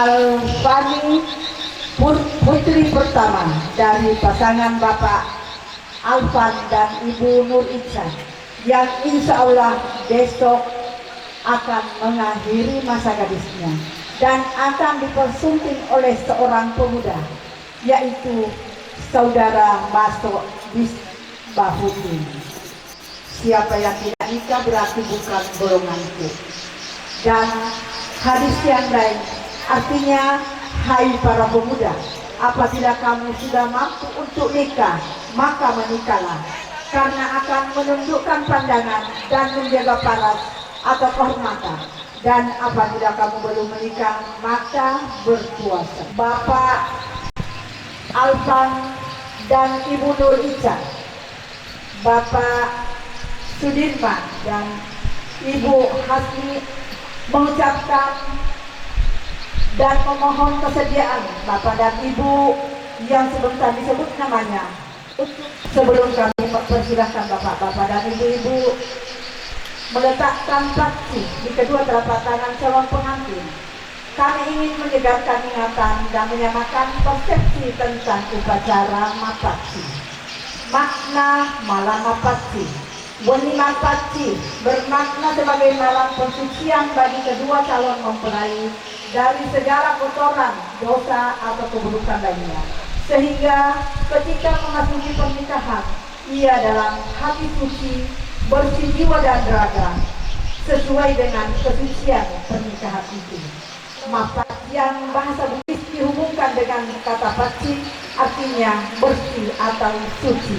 Alfani putri pertama dari pasangan Bapak Alfan dan Ibu Nur Iksan, yang insya Allah besok akan mengakhiri masa gadisnya dan akan dipersunting oleh seorang pemuda, yaitu saudara Masto Bisbahuddin. Siapa yang tidak nikah berarti bukan golonganku. Dan hadis yang lain artinya, hai para pemuda, apabila kamu sudah mampu untuk nikah, maka menikahlah, karena akan menundukkan pandangan dan menjaga paras atau kehormatan. Dan apabila kamu belum menikah, maka berpuasa. Bapak Alfan dan Ibu Nur Ica, Bapak Sudirman dan Ibu Hasmi mengucapkan dan memohon kesediaan Bapak dan Ibu yang sebentar disebut namanya. Sebelum kami persilahkan Bapak-Bapak dan Ibu-Ibu meletakkan saksi di kedua telapak tangan calon pengantin, kami ingin menyegarkan ingatan dan menyamakan persepsi tentang upacara mapatsi. Makna malam mapatsi, Boni mapatsi bermakna sebagai malam pensucian bagi kedua calon mempelai dari segala kotoran, dosa atau keburukan lainnya, sehingga ketika memasuki pernikahan ia dalam hati suci, bersih jiwa dan raga, sesuai dengan kesucian pernikahan itu. Mapatsi yang bahasa Bugis dihubungkan dengan kata patsi, artinya bersih atau suci.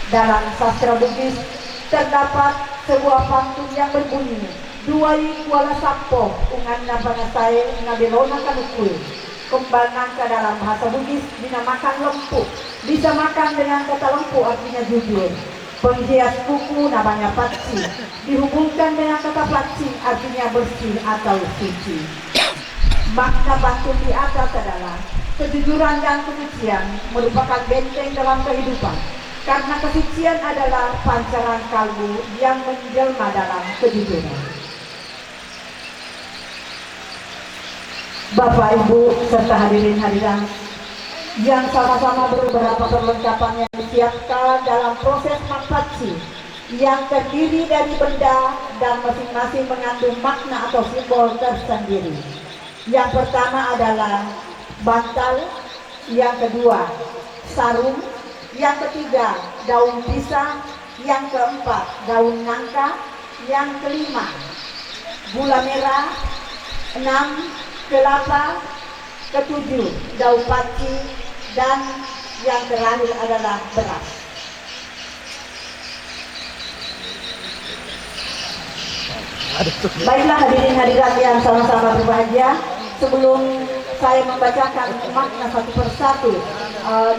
Dalam sastra Bugis terdapat sebuah pantun yang berbunyi, duai kuala sapo ungan nabana sae nabelona kanukul. Kembal nangka dalam bahasa Bugis dinamakan lempu, disamakan dengan kata lempu artinya jujur. Penghias buku namanya patsi, dihubungkan dengan kata patsi artinya bersih atau suci. Makna pantun di atas adalah kejujuran dan kesucian merupakan benteng dalam kehidupan, karena kesucian adalah pancaran kalbu yang menjelma dalam kejujuran. Bapak, Ibu, serta hadirin hadirat yang sama-sama beberapa perlengkapan yang disiapkan dalam proses mapatsi yang terdiri dari benda dan masing-masing mengandung makna atau simbol tersendiri. Yang pertama adalah bantal, yang kedua sarung, yang ketiga daun pisang, yang keempat daun nangka, yang kelima gula merah, 6 kelapa, ketujuh daun paci, dan yang terakhir adalah beras. Baiklah hadirin hadirat yang sama-sama berbahagia, sebelum saya membacakan makna satu persatu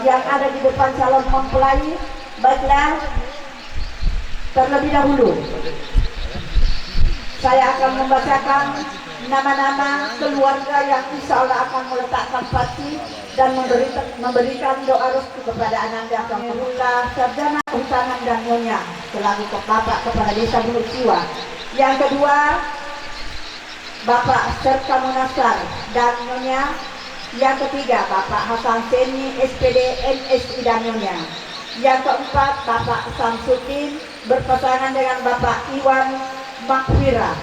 yang ada di depan calon mempelai, baiklah terlebih dahulu saya akan membacakan nama-nama keluarga yang insya Allah akan meletakkan patsi dan memberikan doa restu kepada Ananda Kamurula Sarjana Kehutanan dan Nyonya selaku Bapak Kepala Desa Bulu Siwa. Yang kedua Bapak Serka Munasar dan Nyonya. Yang ketiga Bapak Hasan Seni SPD MSI dan Nyonya. Yang keempat Bapak Samsudin berpasangan dengan Bapak Iwan Makfira.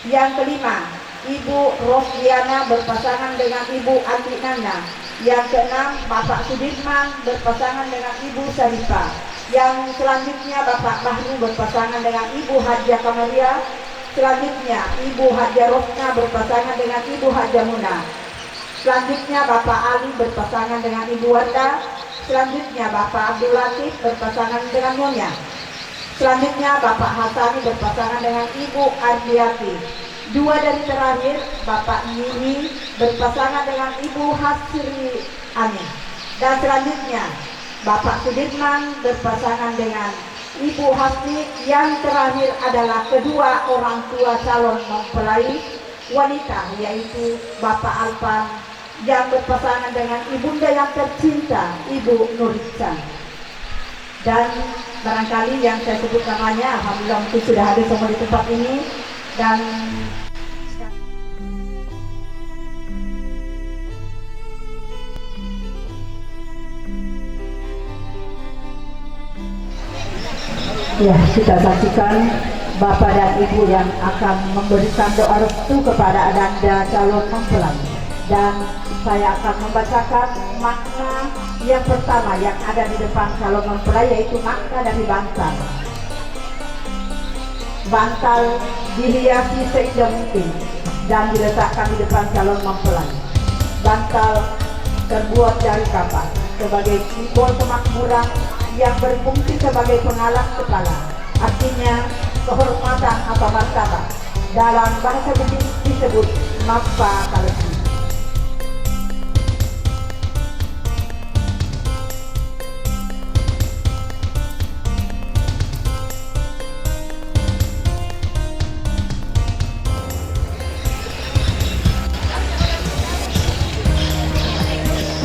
Yang kelima Ibu Rosdiana berpasangan dengan Ibu Andi Nana. Yang keenam Bapak Sudirman berpasangan dengan Ibu Sarifah. Yang selanjutnya Bapak Bahru berpasangan dengan Ibu Haja Kamaria. Selanjutnya Ibu Haja Rosna berpasangan dengan Ibu Haja Muna. Selanjutnya Bapak Ali berpasangan dengan Ibu Wanda. Selanjutnya Bapak Abdul Latif berpasangan dengan Nyonya. Selanjutnya Bapak Hasani berpasangan dengan Ibu Ardiati. Dua dari terakhir Bapak Nini berpasangan dengan Ibu Hasri Ani. Dan selanjutnya Bapak Sudirman berpasangan dengan Ibu Hasni. Yang terakhir adalah kedua orang tua calon mempelai wanita, yaitu Bapak Alfan yang berpasangan dengan ibunda yang tercinta Ibu Nurichan. Dan barangkali yang saya sebut namanya, alhamdulillah mungkin sudah hadir semua di tempat ini. Dan Ya, kita saksikan Bapak dan Ibu yang akan memberikan doa restu kepada Ananda calon mempelai. Dan saya akan membacakan makna yang pertama yang ada di depan calon mempelai, yaitu makna dari bantal. Bantal dihiasi seindah mungkin dan diletakkan di depan calon mempelai. Bantal terbuat dari kapas sebagai simbol kemakmuran yang berfungsi sebagai pengalas kepala, artinya kehormatan atau martabat. Dalam bahasa Bugis disebut mappa kalesi.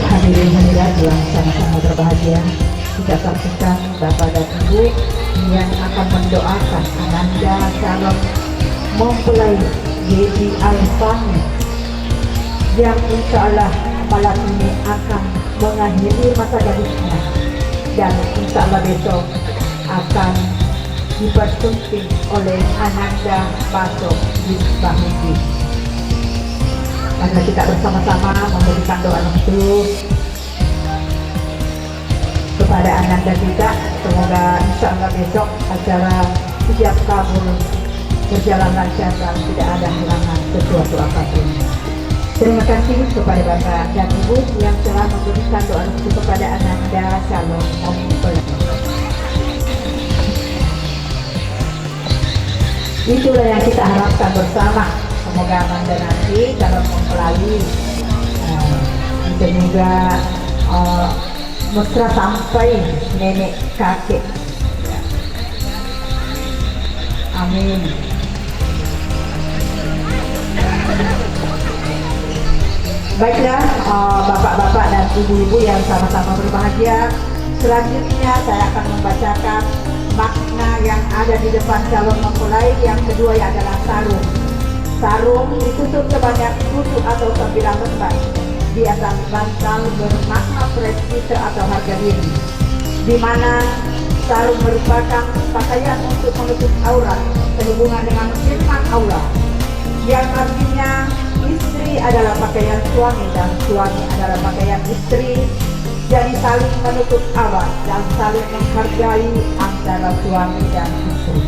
Hadirin hadirat yang sama-sama berbahagia, kita saksikan Bapak dan Ibu yang akan mendoakan Ananda calon mempelai Dedi Alfani yang insya Allah malam ini akan mengakhiri masa gadisnya dan insya Allah besok akan dipersunting oleh Ananda Baso Bisbahudi. Karena kita bersama-sama memberikan doa restu kepada Ananda kita, semoga insya Allah besok acara siap kabul berjalan lancar dan tidak ada halangan sesuatu apapun. Terima kasih kepada Bapak dan Ibu yang telah memberikan doa restu kepada Ananda calon mempelai. Itulah yang kita harapkan bersama. Semoga Ananda nanti calon mempelai semoga mesra sampai nenek kakek. Amin. Baiklah, bapak-bapak dan ibu-ibu yang sama-sama berbahagia, selanjutnya saya akan membacakan makna yang ada di depan calon mempelai. Yang kedua adalah sarung. Sarung ditutup sebanyak 7 atau 9 lembar di atas bantal bermakna prestise atau harga diri, di mana sarung merupakan pakaian untuk menutup aurat sehubungan dengan firman Allah yang artinya istri adalah pakaian suami dan suami adalah pakaian istri. Jadi saling menutup aurat dan saling menghargai antara suami dan istri.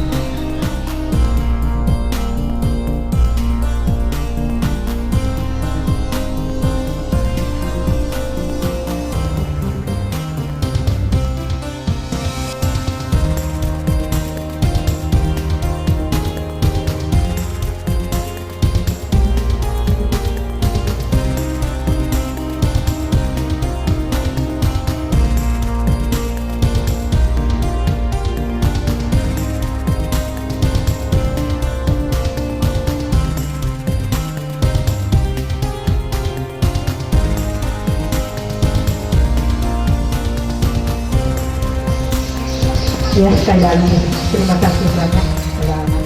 Ya, sekali lagi terima kasih banyak. Selamat.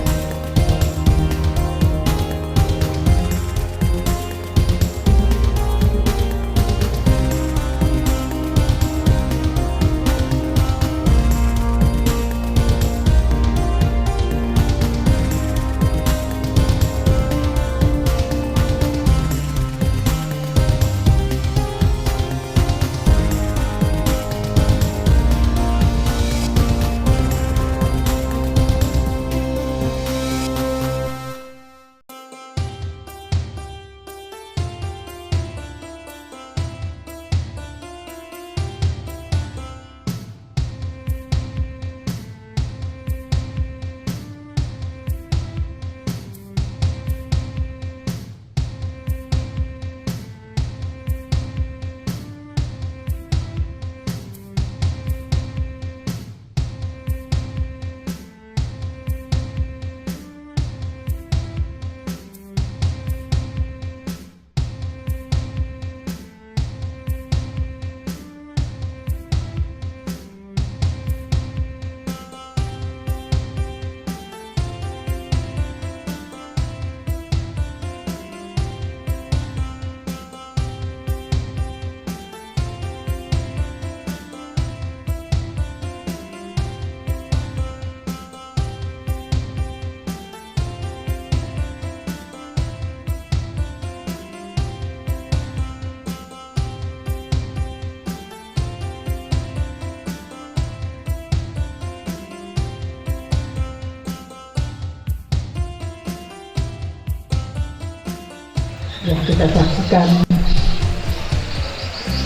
Ya, kita saksikan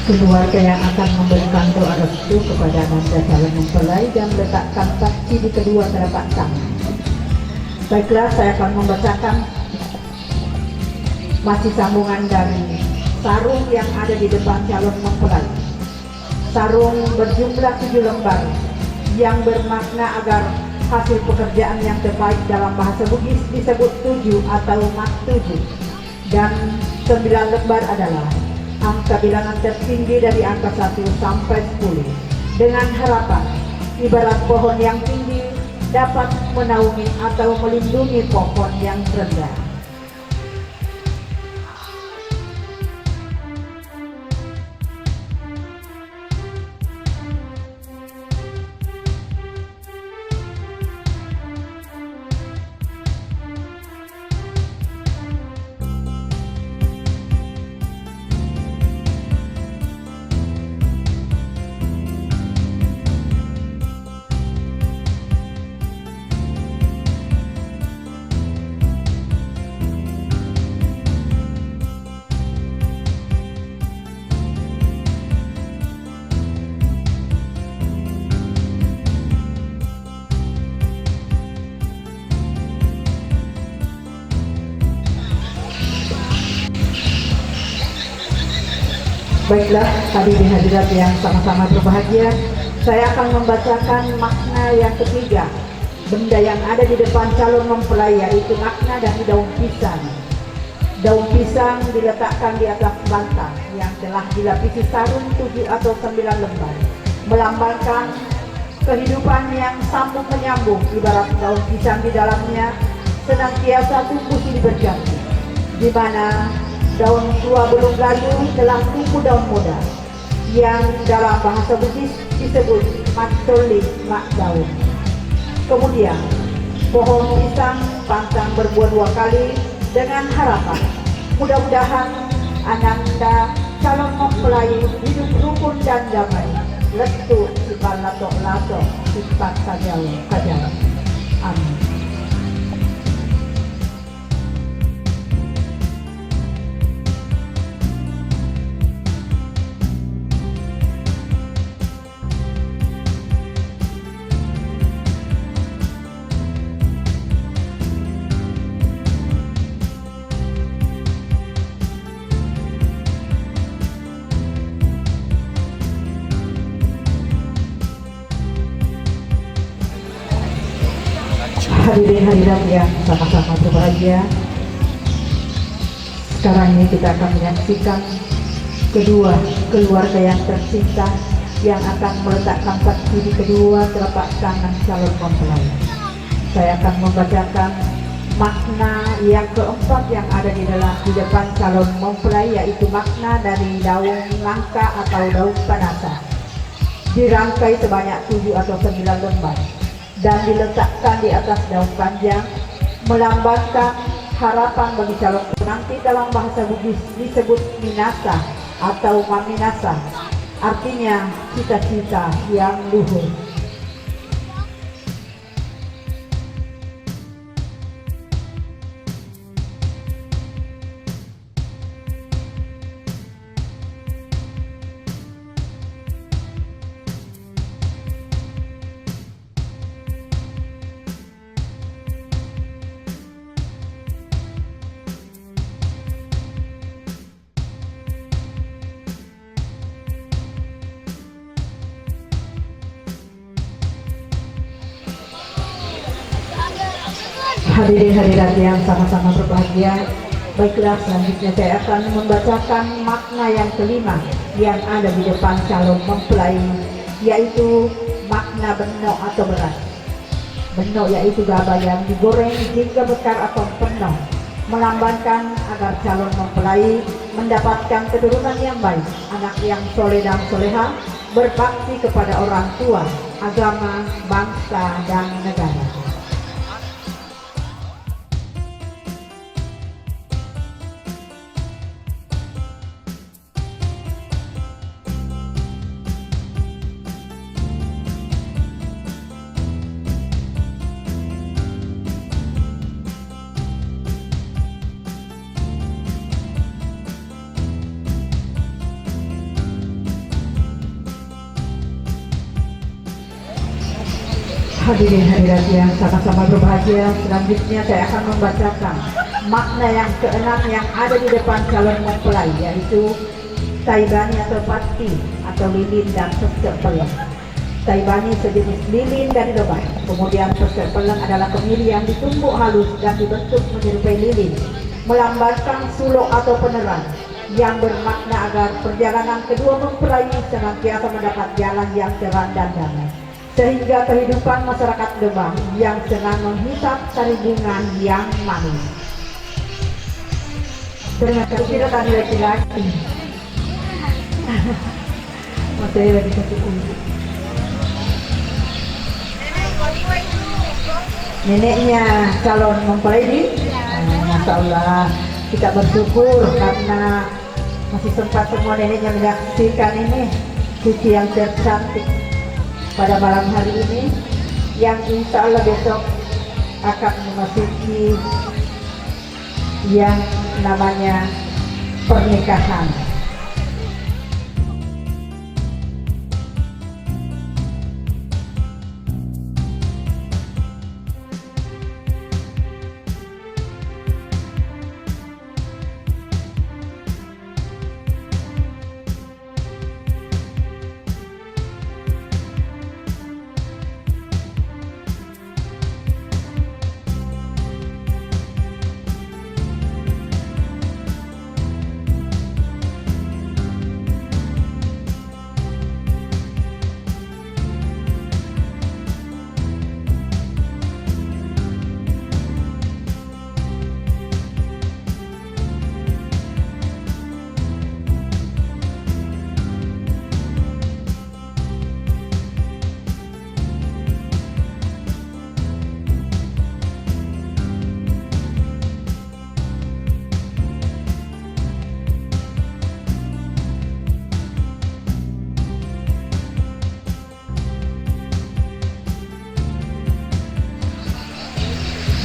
keluarga yang akan memberikan doa restu kepada nanda calon mempelai dan meletakkan saksi di kedua telapak tangan. Baiklah, saya akan membacakan masih sambungan dari sarung yang ada di depan calon mempelai. Sarung berjumlah 7 lembar yang bermakna agar hasil pekerjaan yang terbaik dalam bahasa Bugis disebut 7 atau mat 7, dan 9 lembar adalah angka bilangan tertinggi dari angka 1 sampai 10, dengan harapan ibarat pohon yang tinggi dapat menaungi atau melindungi pohon yang rendah. Baiklah, hadirin hadirat yang sama-sama berbahagia, saya akan membacakan makna yang ketiga. Benda yang ada di depan calon mempelai yaitu makna dari daun pisang. Daun pisang diletakkan di atas bantal yang telah dilapisi sarung 7 atau 9 lembar, melambangkan kehidupan yang sambung menyambung, ibarat daun pisang di dalamnya senantiasa tumbuh silih berganti, di mana daun tua belum layu telah tumbuh daun muda, yang dalam bahasa Bugis disebut matoli, mak daun. Kemudian pohon pisang pantang berbuah 2 kali, dengan harapan mudah-mudahan ananda calon mempelai hidup rukun dan damai, letu sifat lato sifat kajal. Amin. Hadirin hadirat yang sama-sama berbahagia, sekarang ini kita akan menyaksikan kedua keluarga yang tercinta yang akan meletakkan saksi di kedua telapak tangan calon mempelai. Saya akan membacakan makna yang keempat yang ada di depan calon mempelai, yaitu makna dari daun nangka atau daun panasa, dirangkai sebanyak 7 atau 9 lembar dan diletakkan di atas daun panjang, melambangkan harapan bagi calon penanti. Dalam bahasa Bugis disebut minasa atau maminasa, artinya cita-cita yang luhur. Hadirin hadirat yang sama-sama berbahagia, baiklah, selanjutnya saya akan membacakan makna yang kelima yang ada di depan calon mempelai, yaitu makna beno atau beras. Beno yaitu gabah yang digoreng hingga bekar atau penuh, melambangkan agar calon mempelai mendapatkan keturunan yang baik, anak yang soleh dan soleha, berbakti kepada orang tua, agama, bangsa, dan negara. Hadirin hadirat yang sama-sama berbahagia, selanjutnya saya akan membacakan makna yang keenam yang ada di depan calon mempelai, yaitu taibani atau pati atau lilin dan pesek peleng. Taibani sejenis lilin dari lebah, kemudian pesek peleng adalah kemiri yang ditumbuk halus dan dibentuk menyerupai lilin, melambangkan suluk atau penerang yang bermakna agar perjalanan kedua mempelai senantiasa mendapat jalan yang terang dan damai, sehingga kehidupan masyarakat Lebah yang senang menghisap sari bunga yang manis. Ternyata tidak ada laki-laki. Masih lagi kasih kunci. Neneknya calon mempelai ini, Masya Allah, kita bersyukur karena masih sempat semua neneknya menyaksikan ini cuci yang tercantik pada malam hari ini, yang insya Allah besok akan memasuki yang namanya pernikahan.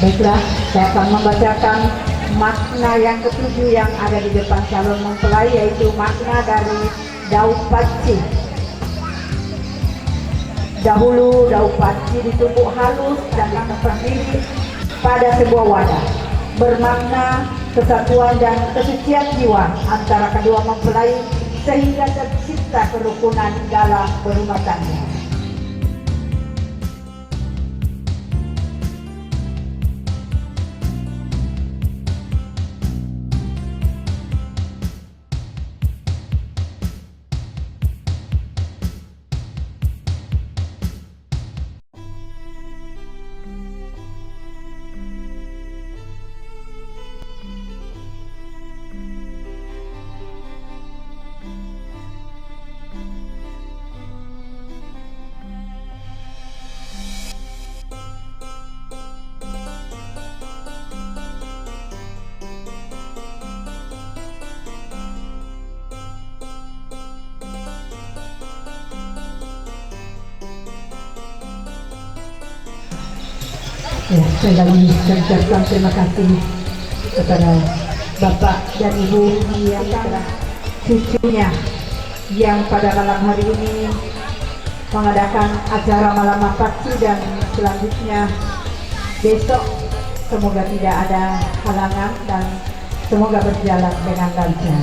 Baiklah, saya akan membacakan makna yang ketujuh yang ada di depan calon mempelai, yaitu makna dari daun paci. Dahulu daun paci ditumbuk halus dan berdiri pada sebuah wadah, bermakna kesatuan dan kesucian jiwa antara kedua mempelai sehingga tercipta kerukunan dalam berumah tangga. Ya, saya lagi mengucapkan terima kasih kepada Bapak dan Ibu yang telah cucunya yang pada malam hari ini mengadakan acara malam paci, dan selanjutnya besok semoga tidak ada halangan dan semoga berjalan dengan lancar.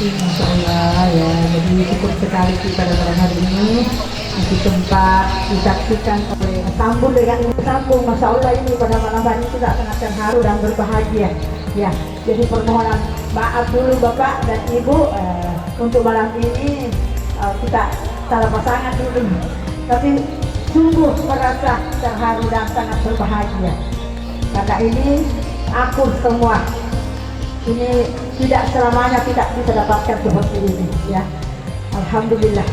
Masya Allah ya, jadi cukup sekali pada malam hari ini masih sempat disaksikan oleh sambung dengan sambung. Masya Allah, ini pada malam hari ini kita sangat terharu dan berbahagia ya. Jadi permohonan maaf dulu Bapak dan Ibu untuk malam ini kita salah pasangan dulu, tapi sungguh merasa terharu dan sangat berbahagia karena ini akur semua. Ini tidak selamanya tidak bisa dapatkan seperti ini ya. Alhamdulillah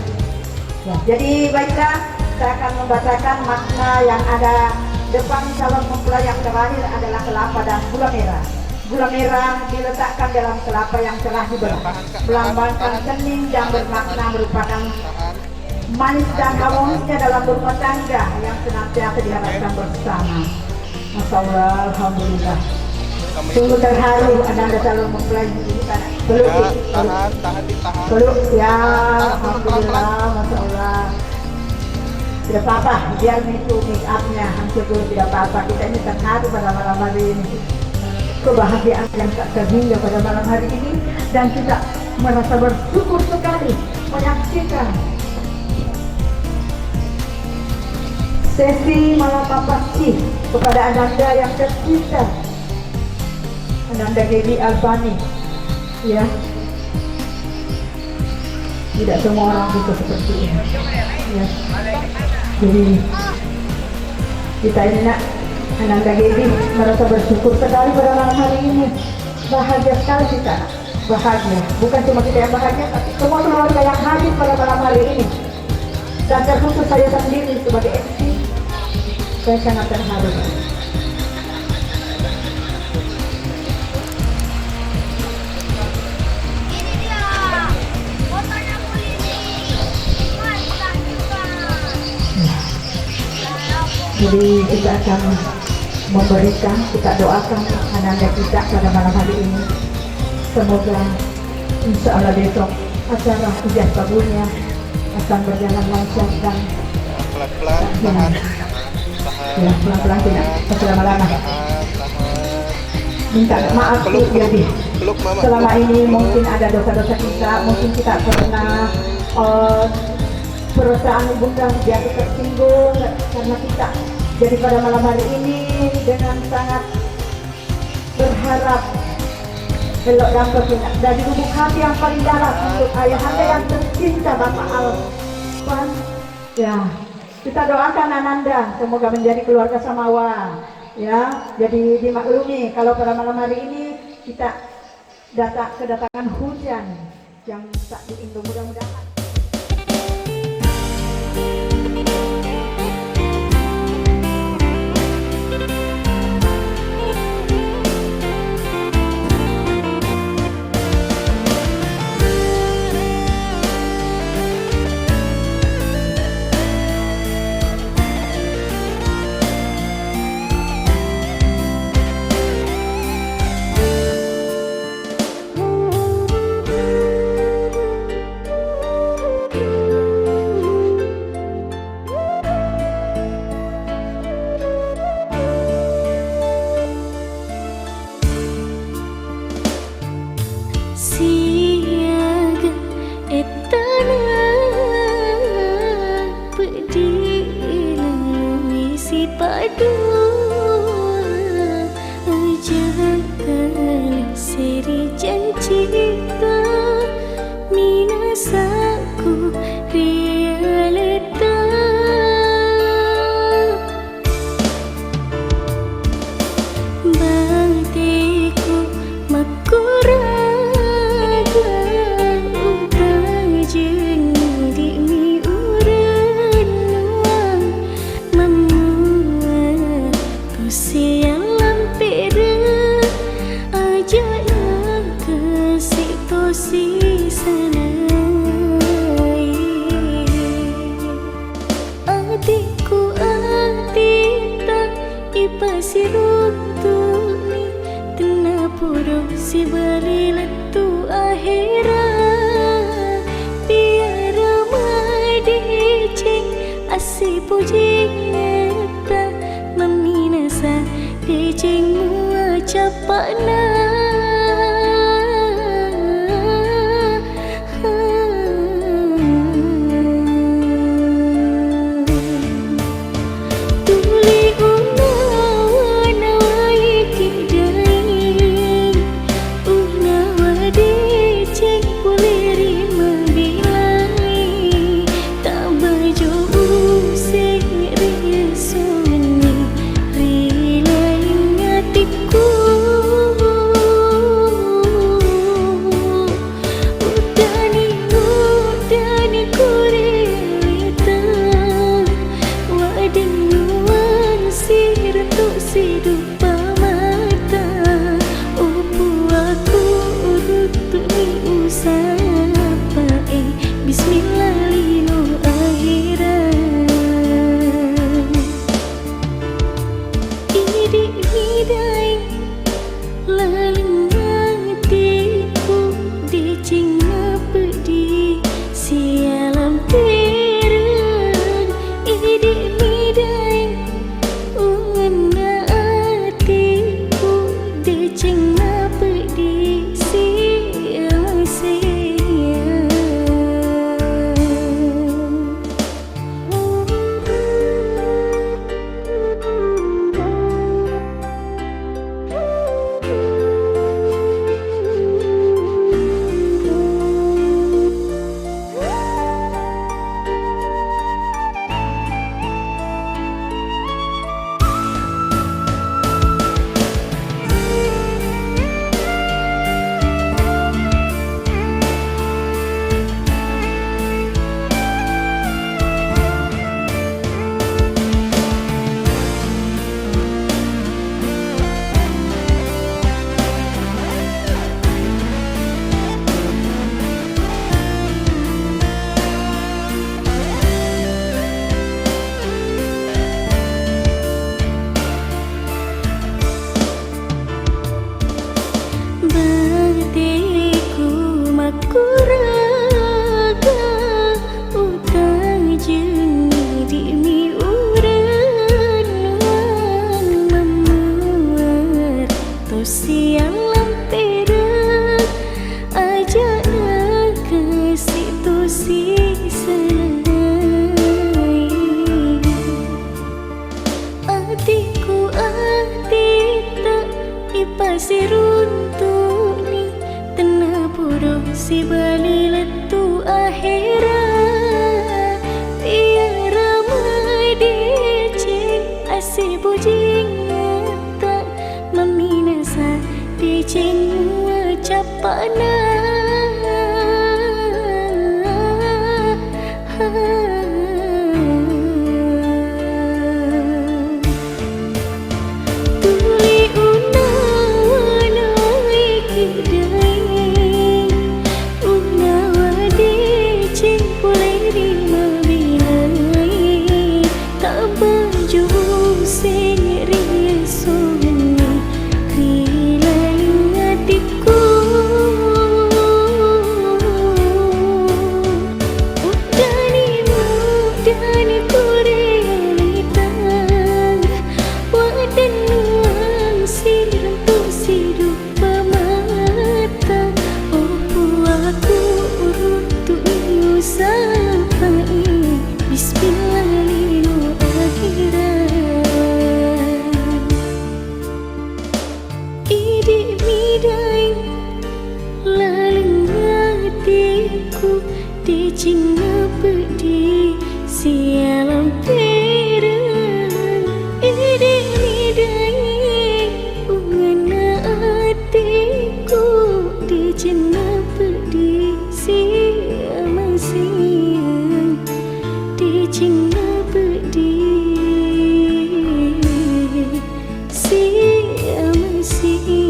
ya. Jadi baiklah, saya akan membacakan makna yang ada depan calon mempelai yang terakhir adalah kelapa dan gula merah. Gula merah diletakkan dalam kelapa yang telah dibelah, melambangkan kening dan bermakna merupakan manis dan harmonisnya dalam berumah tangga yang senantiasa diharapkan bersama. Masya Allah, alhamdulillah. Sungguh terharu Anda calon mempelai ini kan. Peluk, peluk, ya, alhamdulillah, masya Allah. Tidak apa-apa, biar itu make upnya hancur dulu, tidak apa-apa. Kita ini terharu pada malam hari ini. Kebahagiaan yang tak terhingga pada malam hari ini, dan kita merasa bersyukur sekali menyaksikan sesi malam papasi kepada Ananda yang tercinta, Ananda Gaby Albani, ya. Tidak semua orang bisa seperti ini, ya. Jadi kita ini nak Ananda Gaby merasa bersyukur sekali pada malam hari ini. Bahagia sekali kita, bahagia. Bukan cuma kita yang bahagia, tapi semua keluarga yang hadir pada malam hari ini. Dan terkhusus saya sendiri sebagai MC, saya sangat terharu. Ini dia fotonya polisi. Mantap juga. Jadi kita akan memberikan, kita doakan Ananda kita pada malam hari ini. Semoga insya Allah besok acara ijazah kabulnya akan berjalan lancar dan pelan-pelan, tahan, ya, pelan-pelan, tidak lama-lama. Minta maaf Bu Gaby. peluk mama. Selama ini mungkin ada dosa-dosa kita, mungkin kita pernah perasaan ibunda jadi tersinggung karena kita. Jadi pada malam hari ini dengan sangat berharap elok dan berkenan dari lubuk hati yang paling dalam untuk ayahanda yang tercinta Bapak Alvan. Ya, kita doakan Ananda semoga menjadi keluarga samawa. Ya, jadi dimaklumi kalau pada malam hari ini kita kedatangan hujan yang tak diindu, mudah-mudahan. Siaga etana pedih si padu ajakkan seri janjita minasaku realita bangtiku makura adikku adita ipasirutuni tenapuro si balilatu akhirat biara madicing asi pujita meminasa dicing muacapana. Ku si bali letu akhirat tiara madicing asi bujing tak meminasa dicing capana Dicing ngepedi sialam terang ide midai ungana atiku dicing ngepedi sialam siang dicing ngepedi sialam siang.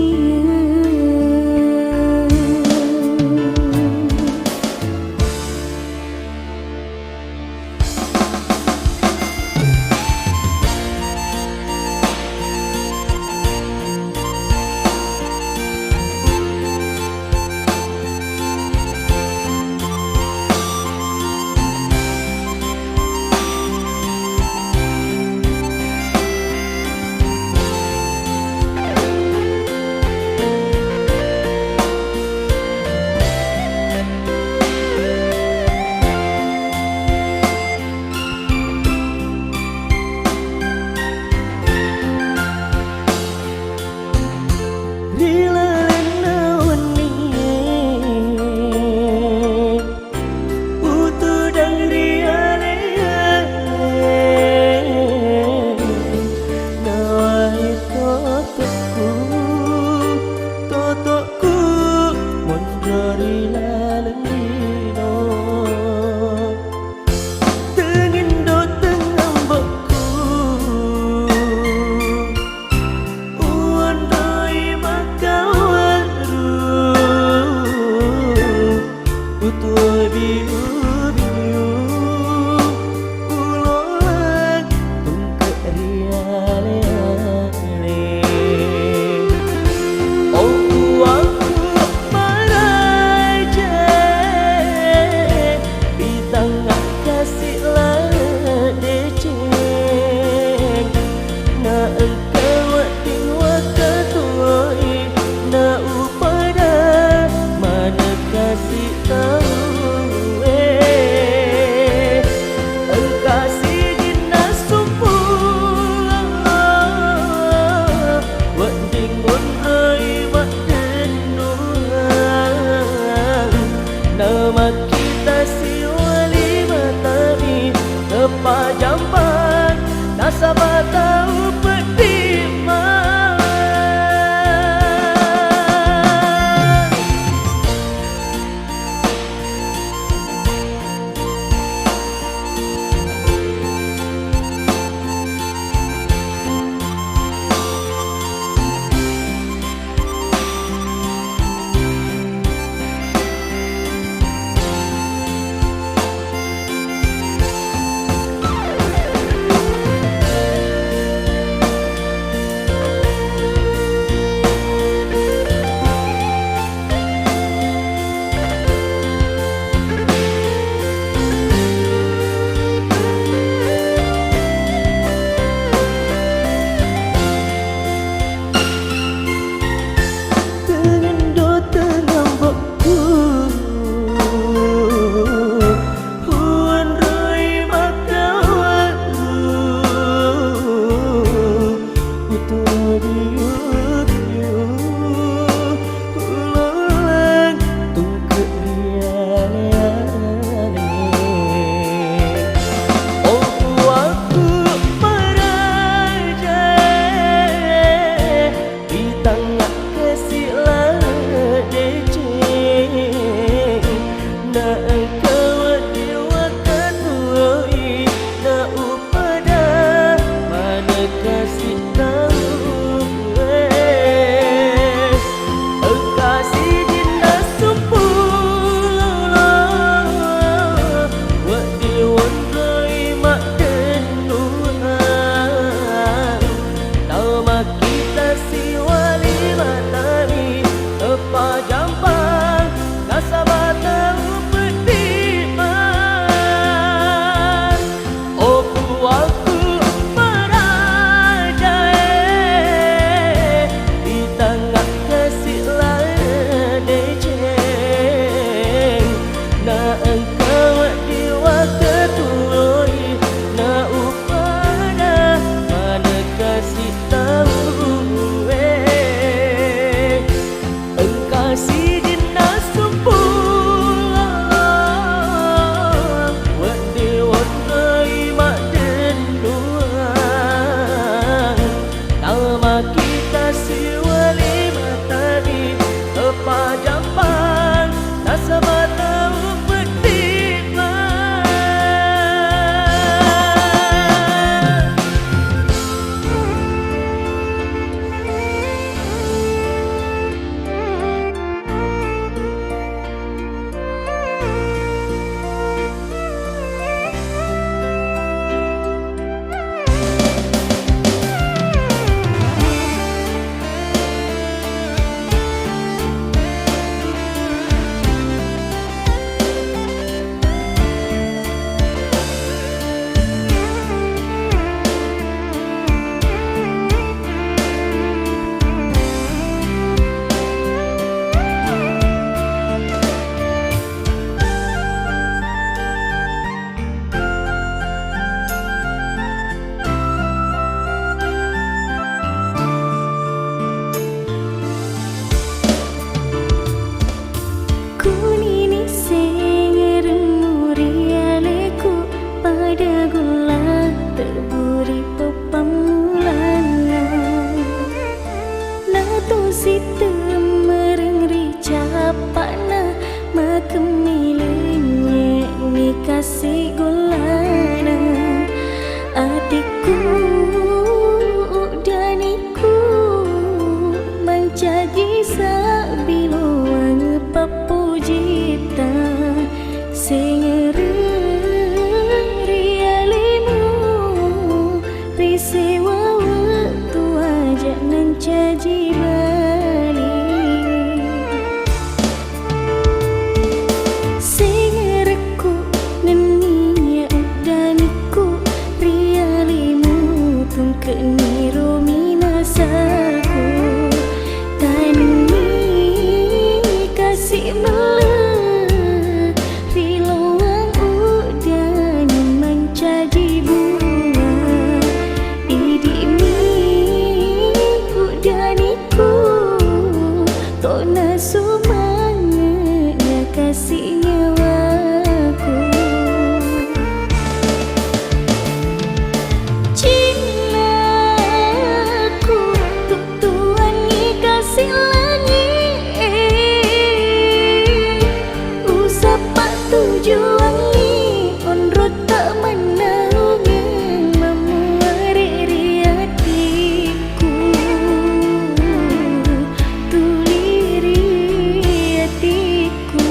Nasabah tahu pertimbang jampang kasaba tahu petiman. Oh puaku merajai di tengah kesilan deceng. Na engkau diwa ketuloi na upada mana kasih tahu engkasih dinas sempula wadi warnai mak denduang nama kita siwali matari apa jampang nasaba tahu petiman. Kunini sengeremuri aleku pada gula terburi pepamulana. Nato sitem merengri capana makemilenya ni kasih gulana. Atiku daniku menjadi sabiluang papujita sengeri alimu risewa waktu aja mencaji balik sengerku nenia udaniku rialimu tungke niro minasaku tani kasih mele riloang udan mencaji bunga idimi udaniku tona sumangnya kasih nyawaku cintaku tuk tuan ni kasih tujuan ni onrot tak menaungi memuari hatiku tuliri hatiku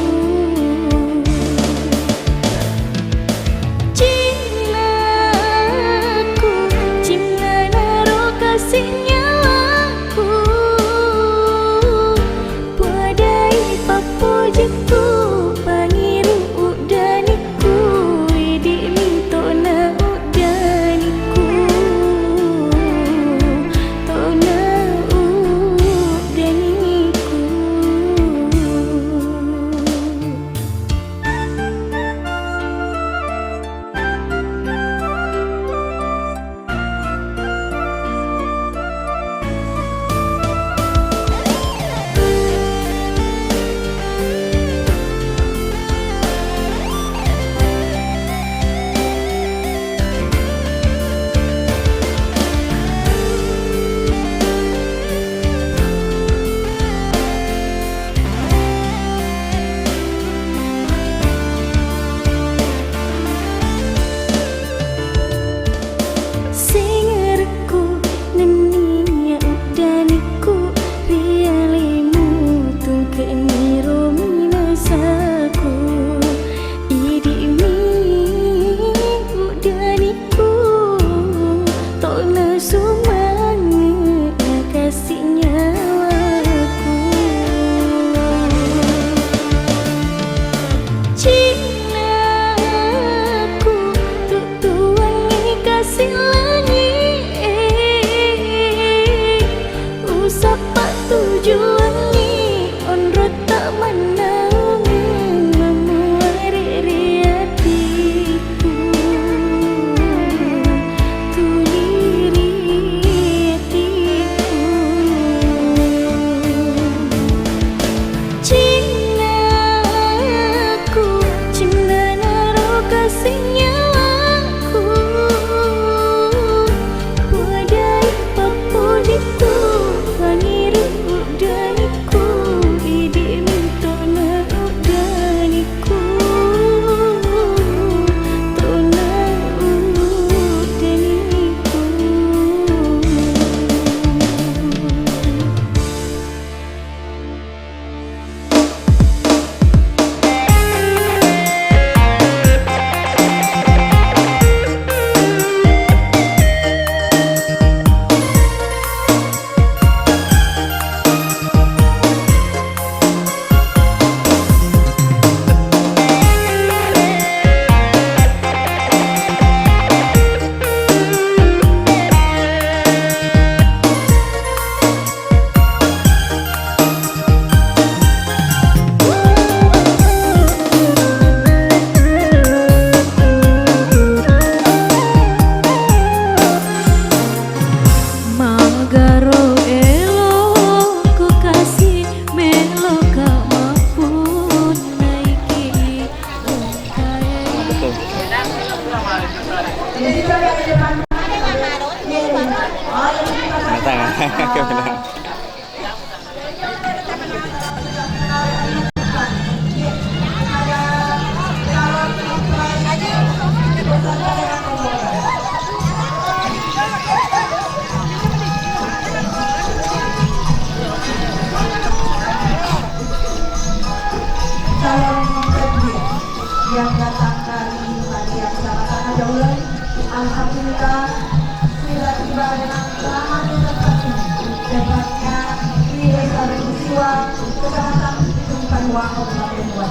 Kecamatan Ujung Panua, Kabupaten Goa.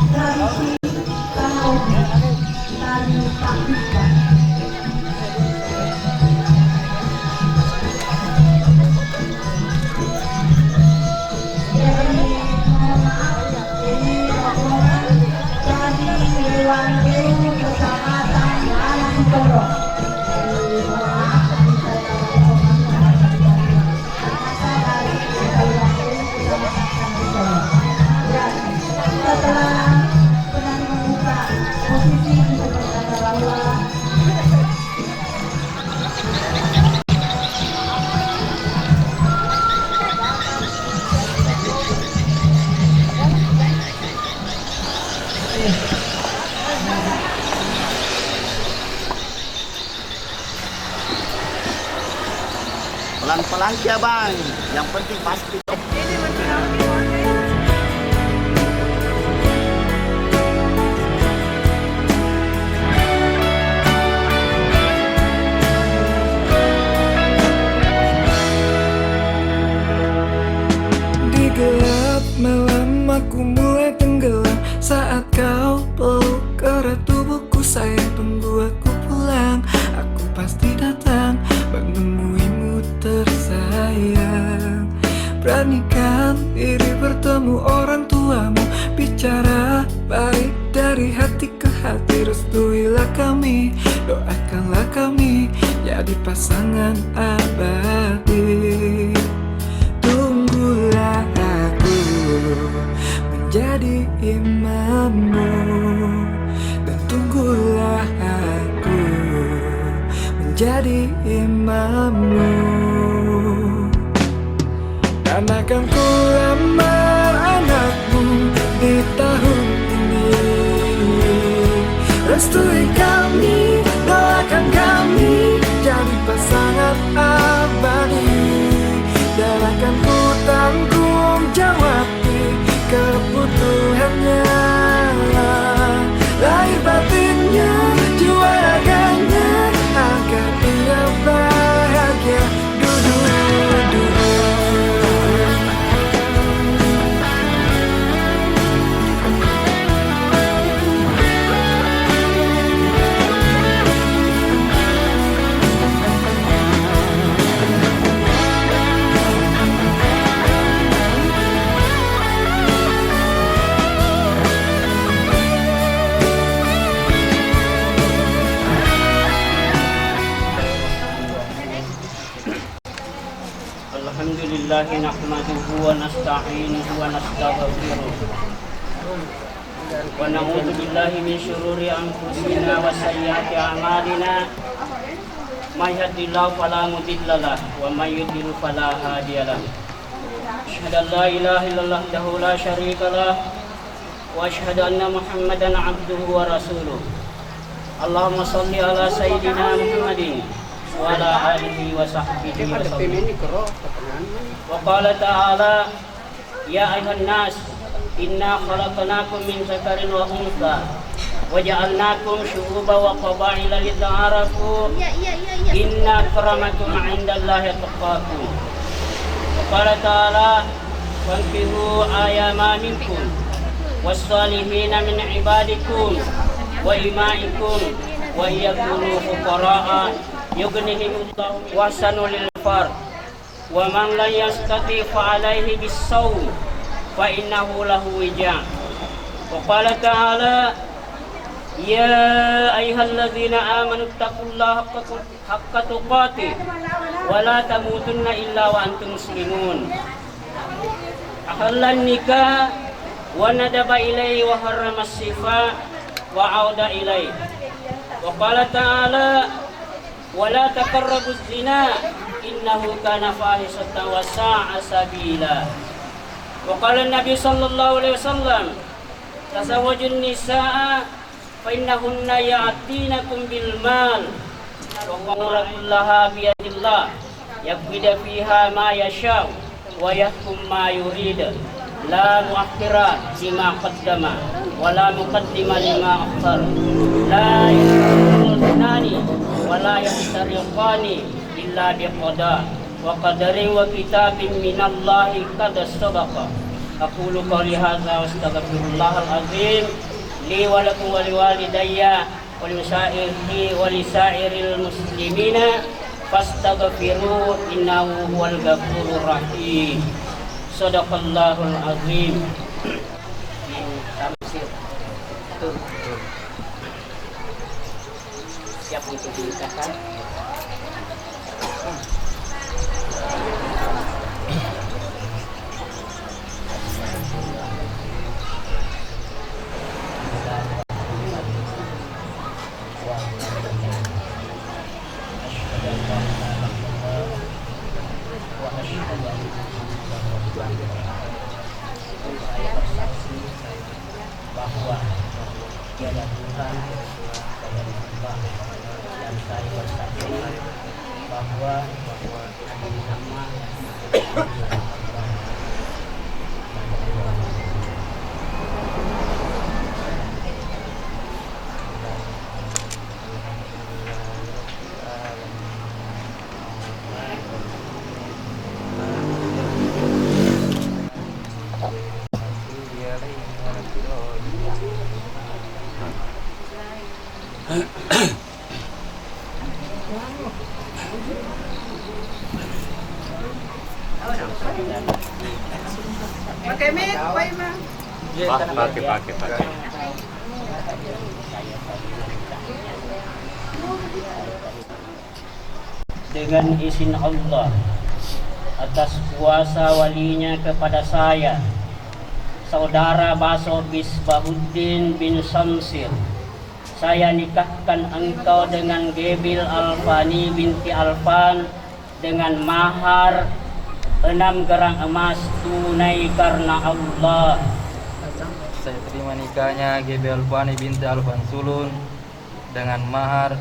Tradisi tahun tari takbiran. Jadi mohon maaf, ini rombongan dari Dewan Dewi Kecamatan Alang Toro. Jadi mohon maaf, saya rombongan dari Dewan Dewi Kecamatan Alang Toro. Ya, setelah penari membuka posisi di depan bawah. Pelan-pelan ya bang, yang penting pasti. Di gelap malam aku mulai tenggelam saat kau peluk erat tubuhku. Sayang, tunggu aku pulang, aku pasti datang menemuimu tersayang. Beranikan diri bertemu orang tuamu, bicara baik dari hati ke hati. Restuilah kami, doakanlah kami jadi pasangan abadi. Tunggulah aku menjadi imammu, dan tunggulah aku menjadi imammu. Dan akan ku lamar anakmu di tahun ini. Restui kami, doakan kami jadi pasangan abadi. Dan akan ku tanggung jawab kebutuhannya, lahir batinnya, jiwa raganya, agar dia bahagia. Alhamdulillahi nahmaduhu wa nasta'inuhu wa nastaghfiruh wa na'udzu billahi min syururi anfusina wa sayyiati a'malina. May yahdihillahu fala mudilla lahu wa may yudlil fala hadiya lahu. Asyhadu an la ilaha illallah wahdahu la syarika lahu wa asyhadu anna Muhammadan 'abduhu wa rasuluh. Allahumma shalli ala sayyidina Muhammadin wa ala alihi wa sahbihi wa sallam. Wa qala ta'ala ya ayuhan nas inna khalaqnakum min dzakarin wa untha wa ja'alnakum syu'uban wa qabaila lita'arafu inna akramakum 'indallahi atqakum. Wa qala ta'ala wankihu ayama minkum was-salihina min ibadikum wa imaikum wa yakunu fuqara'a yughnihimullahu wa sanulil fard wa man la yastati fa alaihi bis-sawm fa innahu lahu wija'. Wa qala ta'ala ya ayyuhalladzina amanu taqullaha haqqa tuqatih wa la tamutunna illa wa antum muslimun. Ahallan nikah wa nadaba ilaihi wa harrama as-sifa wa auda ilaihi. Wa qala ta'ala wa la taqrabuz zina innahu kana fahisatan wa sa'a sabila. Wa qala an-nabi sallallahu alaihi wasallam tazawwajun nisaa fa innahunna ya'tinakum bil mal wa qawlullaha bi yadillah yaqbida fiha ma yasha wa yahkum ma yurid la muakhira lima qaddama wa la muqaddima lima akhar la yaqul ولا يفترقان إلا بقضاء وقدر وكتاب من الله قد سبق. أقول قولي هذا واستغفر الله العظيم لي ولكم ولوالدي ولسائر المسلمين فاستغفروه إنه هو الغفور الرحيم. صدق الله العظيم. Siap untuk dinikahkan. Bahwa tiada Tuhan selain Allah, dan saya bersaksi bahwa Nabi Muhammad Pakai. dengan izin Allah atas kuasa walinya kepada saya, saudara Baso Bisbahuddin bin Samsir, saya nikahkan engkau dengan Gebil Alfani binti Alfan dengan mahar 6 gerang emas tunai karena Allah. Saya terima nikahnya Gebil Alfani binti Alfan Sulun dengan mahar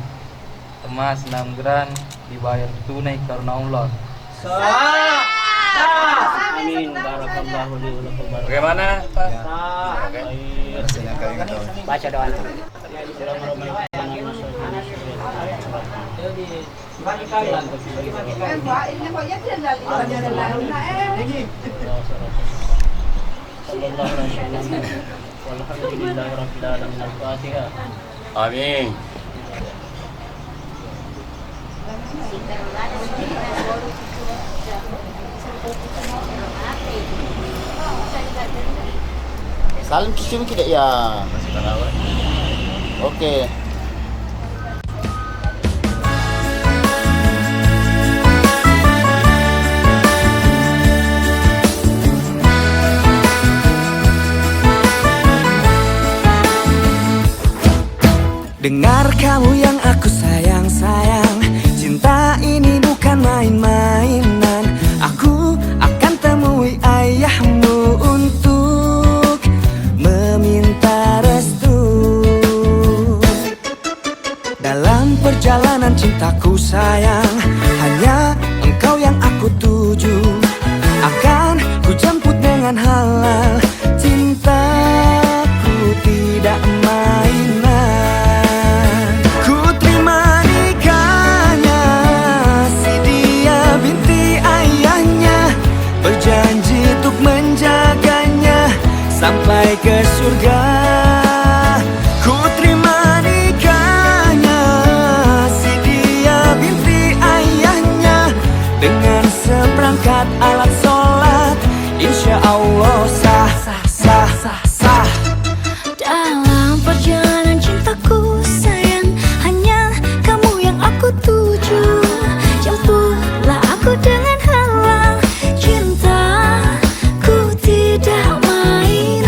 emas 6 gram dibayar tunai karena Allah. Amin. Barakallahu li wa lakum. Bagaimana, Pak? Baca doa. Amin. Salim kicim tidak ya? Oke. Dengar kamu yang aku sayang-sayang, cinta ini bukan main-mainan. Aku akan temui ayahmu untuk meminta restu. Dalam perjalanan cintaku sayang, hanya engkau yang aku tuju. Akan ku jemput dengan halal, cintaku tidak mainan. Berjanji untuk menjaganya sampai ke surga. Ku terima nikahnya si dia binti ayahnya dengan seperangkat alat sholat. Insya Allah sah, sah, sah, sah. Dalam perjalanan cintaku sayang, hanya kamu yang aku tuju. Jemputlah aku dengan halal, cintaku tidak mainan.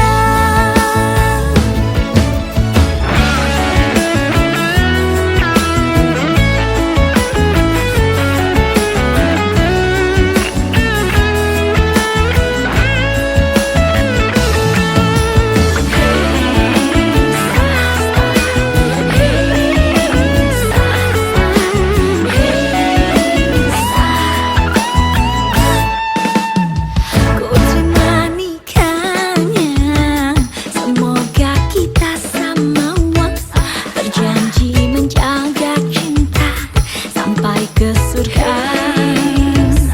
sampai ke surga.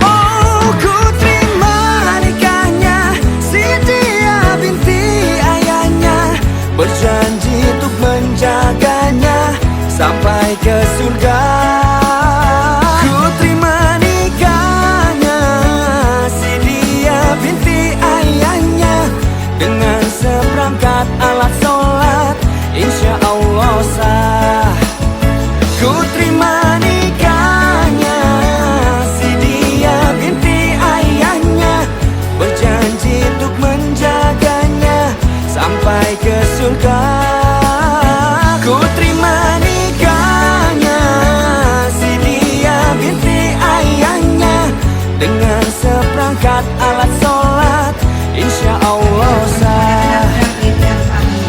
Oh, ku terima nikahnya si dia binti ayahnya, berjanji untuk menjaganya sampai ke surga. Ku terima nikahnya si dia binti ayahnya, dengan seperangkat alat sholat insya Allah sah. Ku terima nikahnya si dia binti ayahnya, berjanji untuk menjaganya sampai ke surga. Ku terima nikahnya si dia binti ayahnya, dengan seperangkat alat sholat insya Allah sah.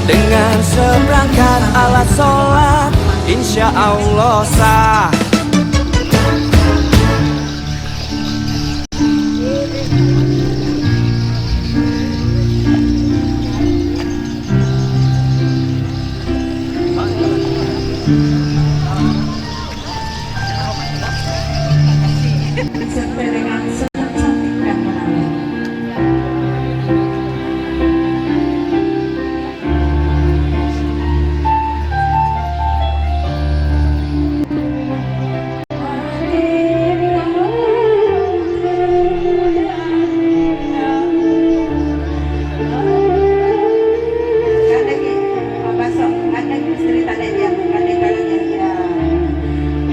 Dengan seperangkat alat sholat insya Allah sah. Disertai dengan senyum cantik dan menawan.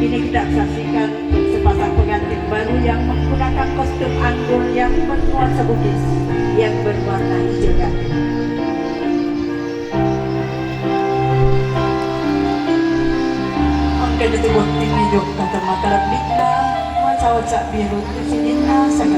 Kini kita saksikan sepasang pengantin baru yang menggunakan kostum anggun yang bernuansa Bugis yang berwarna hijau gading. Angkat tubuh tinggi yuk kata makalah bikna, wajah-wajah biru kusinin asal